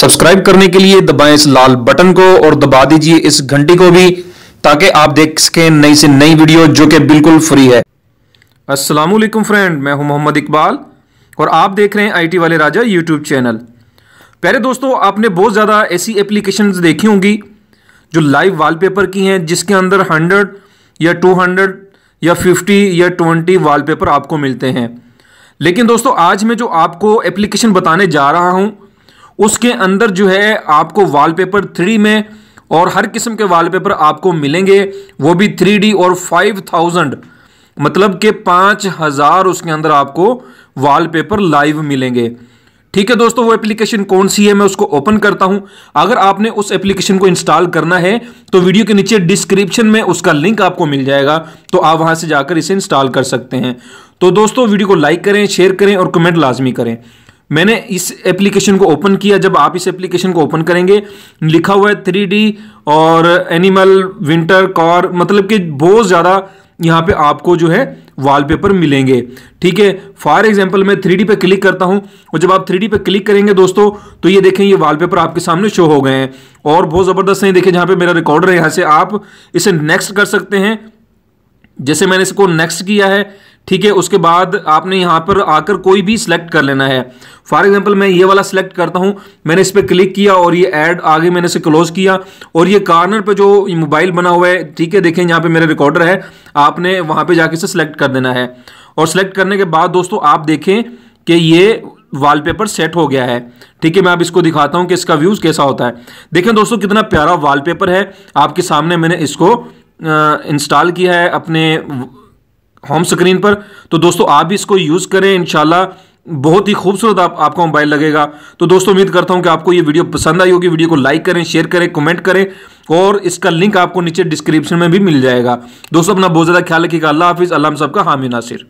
Subscribe करने के लिए दबाएं इस लाल बटन को और दबा दीजिए इस घंटी को भी, ताकि आप देख सकें नई से नई वीडियो जो कि बिल्कुल फ्री है। अस्सलाम वालेकुम फ्रेंड, मैं हूं मोहम्मद इकबाल और आप देख रहे हैं आईटी वाले राजा यूट्यूब चैनल। प्यारे दोस्तों, आपने बहुत ज़्यादा ऐसी एप्लीकेशंस देखी होंगी जो लाइव वॉलपेपर की हैं, जिसके अंदर 100 या 200 या 50 या 20 वॉलपेपर आपको मिलते हैं। लेकिन दोस्तों, आज मैं जो आपको एप्लीकेशन बताने जा रहा हूं उसके अंदर जो है आपको वॉलपेपर 3D में और हर किस्म के वॉलपेपर आपको मिलेंगे, वो भी 3D और 5000 मतलब के 5000 उसके अंदर आपको वॉलपेपर लाइव मिलेंगे। ठीक है दोस्तों, वो एप्लीकेशन कौन सी है मैं उसको ओपन करता हूं। अगर आपने उस एप्लीकेशन को इंस्टॉल करना है तो वीडियो के नीचे डिस्क्रिप्शन में उसका लिंक आपको मिल जाएगा, तो आप वहां से जाकर इसे इंस्टॉल कर सकते हैं। तो दोस्तों, वीडियो को लाइक करें, शेयर करें और कमेंट लाजमी करें। मैंने इस एप्लीकेशन को ओपन किया। जब आप इस एप्लीकेशन को ओपन करेंगे, लिखा हुआ है 3D और एनिमल, विंटर, कार, मतलब कि बहुत ज़्यादा यहाँ पे आपको जो है वॉलपेपर मिलेंगे। ठीक है, फॉर एग्जांपल मैं 3D पे क्लिक करता हूँ और जब आप 3D पे क्लिक करेंगे दोस्तों, तो ये देखें ये वॉलपेपर आपके सामने शो हो गए हैं और बहुत ज़बरदस्त हैं। देखिए जहाँ पे मेरा रिकॉर्डर है, यहाँ से आप इसे नेक्स्ट कर सकते हैं। जैसे मैंने इसको नेक्स्ट किया है, ठीक है, उसके बाद आपने यहाँ पर आकर कोई भी सिलेक्ट कर लेना है। फॉर एग्जांपल मैं ये वाला सिलेक्ट करता हूँ, मैंने इस पर क्लिक किया और ये ऐड आगे मैंने इसे क्लोज किया और ये कॉर्नर पे जो मोबाइल बना हुआ है, ठीक है, देखें यहाँ पे मेरा रिकॉर्डर है, आपने वहाँ पे जाके इसे सिलेक्ट कर देना है। और सिलेक्ट करने के बाद दोस्तों आप देखें कि ये वॉलपेपर सेट हो गया है। ठीक है, मैं अब इसको दिखाता हूँ कि इसका व्यूज़ कैसा होता है। देखें दोस्तों, कितना प्यारा वॉलपेपर है। आपके सामने मैंने इसको इंस्टॉल किया है अपने होम स्क्रीन पर। तो दोस्तों आप भी इसको यूज़ करें, इंशाल्लाह बहुत ही खूबसूरत आपका मोबाइल लगेगा। तो दोस्तों उम्मीद करता हूं कि आपको ये वीडियो पसंद आई होगी। वीडियो को लाइक करें, शेयर करें, कमेंट करें और इसका लिंक आपको नीचे डिस्क्रिप्शन में भी मिल जाएगा। दोस्तों अपना बहुत ज़्यादा ख्याल रखिएगा। अल्लाह हाफिज़। अल्लाह हम सबका हामी नासिर।